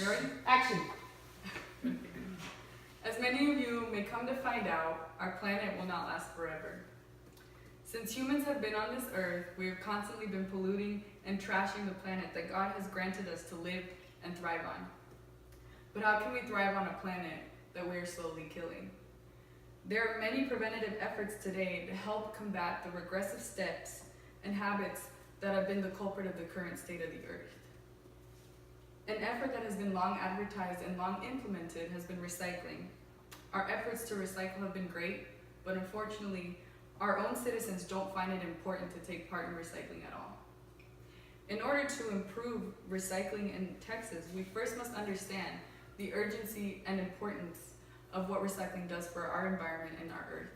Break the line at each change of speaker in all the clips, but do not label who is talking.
Ready?
Action.
As many of you may come to find out, our planet will not last forever. Since humans have been on this earth, we have constantly been polluting and trashing the planet that God has granted us to live and thrive on. But how can we thrive on a planet that we are slowly killing? There are many preventative efforts today to help combat the regressive steps and habits that have been the culprit of the current state of the earth. An effort that has been long advertised and long implemented has been recycling. Our efforts to recycle have been great, but unfortunately, our own citizens don't find it important to take part in recycling at all. In order to improve recycling in Texas, we first must understand the urgency and importance of what recycling does for our environment and our earth.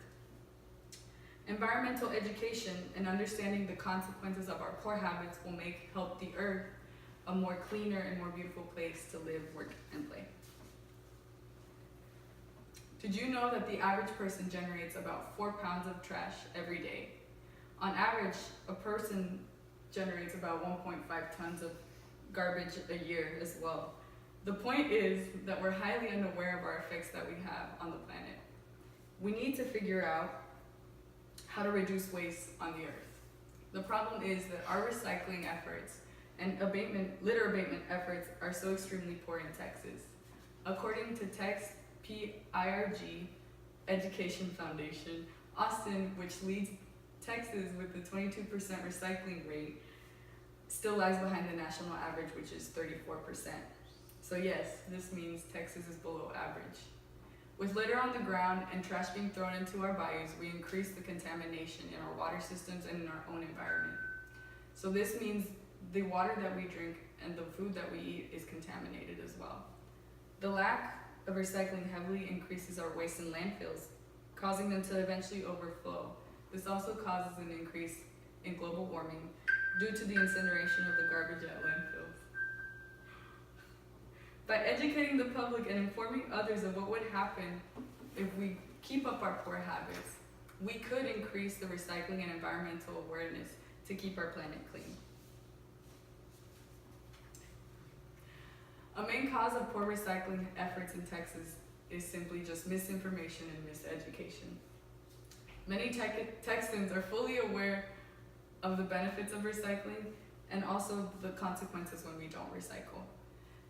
Environmental education and understanding the consequences of our poor habits will help the earth a more cleaner and more beautiful place to live, work, and play. Did you know that the average person generates about 4 pounds of trash every day? On average, a person generates about 1.5 tons of garbage a year as well. The point is that we're highly unaware of our effects that we have on the planet. We need to figure out how to reduce waste on the earth. The problem is that our recycling efforts and litter abatement efforts are so extremely poor in Texas. According to PIRG Education Foundation, Austin, which leads Texas with the 22% recycling rate, still lags behind the national average, which is 34%. So yes, this means Texas is below average. With litter on the ground and trash being thrown into our bayous, we increase the contamination in our water systems and in our own environment. So this means the water that we drink and the food that we eat is contaminated as well. The lack of recycling heavily increases our waste in landfills, causing them to eventually overflow. This also causes an increase in global warming due to the incineration of the garbage at landfills. By educating the public and informing others of what would happen if we keep up our poor habits, we could increase the recycling and environmental awareness to keep our planet clean. A main cause of poor recycling efforts in Texas is simply just misinformation and miseducation. Many Texans are fully aware of the benefits of recycling and also the consequences when we don't recycle.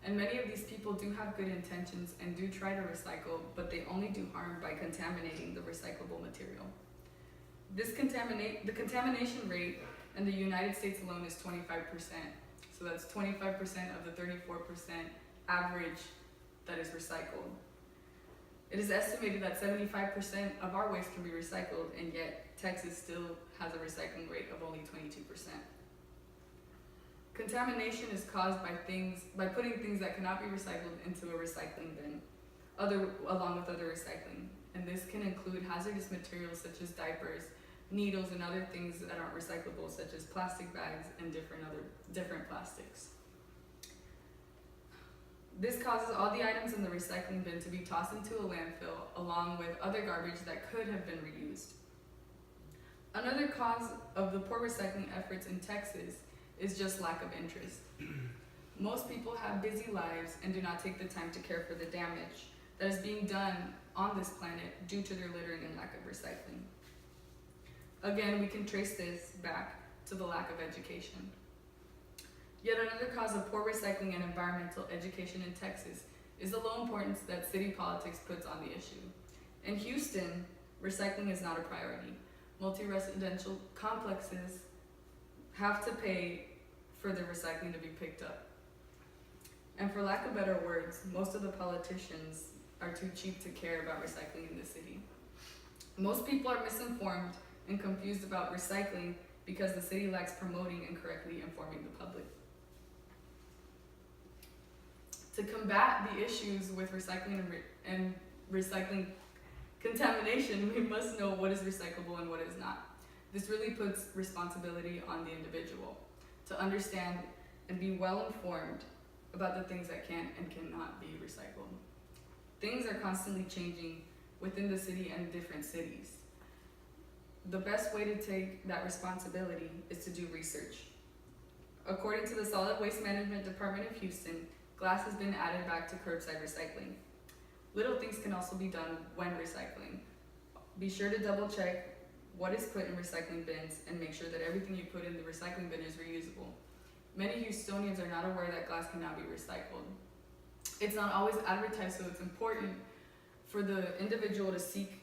And many of these people do have good intentions and do try to recycle, but they only do harm by contaminating the recyclable material. The contamination rate in the United States alone is 25%. So that's 25% of the 34% average that is recycled. It is estimated that 75% of our waste can be recycled, and yet Texas still has a recycling rate of only 22%. Contamination is caused by putting things that cannot be recycled into a recycling bin, along with other recycling. And this can include hazardous materials such as diapers, needles, and other things that aren't recyclable, such as plastic bags and different plastics. This causes all the items in the recycling bin to be tossed into a landfill, along with other garbage that could have been reused. Another cause of the poor recycling efforts in Texas is just lack of interest. Most people have busy lives and do not take the time to care for the damage that is being done on this planet due to their littering and lack of recycling. Again, we can trace this back to the lack of education. Yet another cause of poor recycling and environmental education in Texas is the low importance that city politics puts on the issue. In Houston, recycling is not a priority. Multi-residential complexes have to pay for their recycling to be picked up. And for lack of better words, most of the politicians are too cheap to care about recycling in the city. Most people are misinformed and confused about recycling because the city lacks promoting and correctly informing the public. To combat the issues with recycling and recycling contamination, we must know what is recyclable and what is not. This really puts responsibility on the individual to understand and be well informed about the things that can and cannot be recycled. Things are constantly changing within the city and different cities. The best way to take that responsibility is to do research. According to the Solid Waste Management Department of Houston, glass has been added back to curbside recycling. Little things can also be done when recycling. Be sure to double check what is put in recycling bins and make sure that everything you put in the recycling bin is reusable. Many Houstonians are not aware that glass can now be recycled. It's not always advertised, so it's important for the individual to seek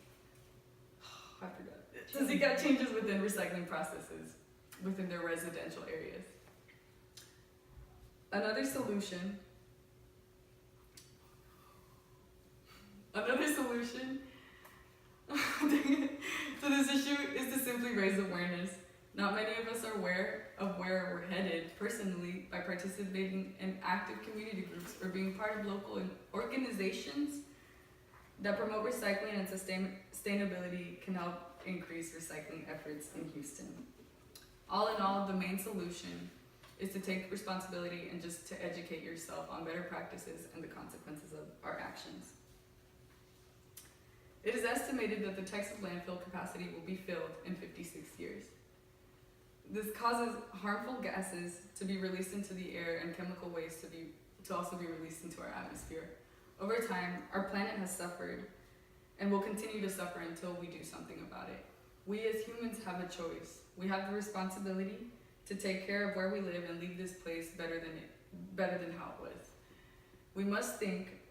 out changes within recycling processes within their residential areas. Another solution to this issue is to simply raise awareness. Not many of us are aware of where we're headed. Personally, by participating in active community groups or being part of local organizations that promote recycling and sustainability can help increase recycling efforts in Houston. All in all, the main solution is to take responsibility and just to educate yourself on better practices and the consequences of our actions. It is estimated that the Texas landfill capacity will be filled in 56 years. This causes harmful gases to be released into the air and chemical waste to also be released into our atmosphere. Over time, our planet has suffered and will continue to suffer until we do something about it. We as humans have a choice. We have the responsibility to take care of where we live and leave this place better than how it was. We must think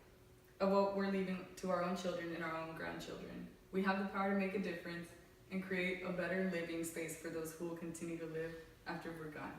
of what we're leaving to our own children and our own grandchildren. We have the power to make a difference and create a better living space for those who will continue to live after we're gone.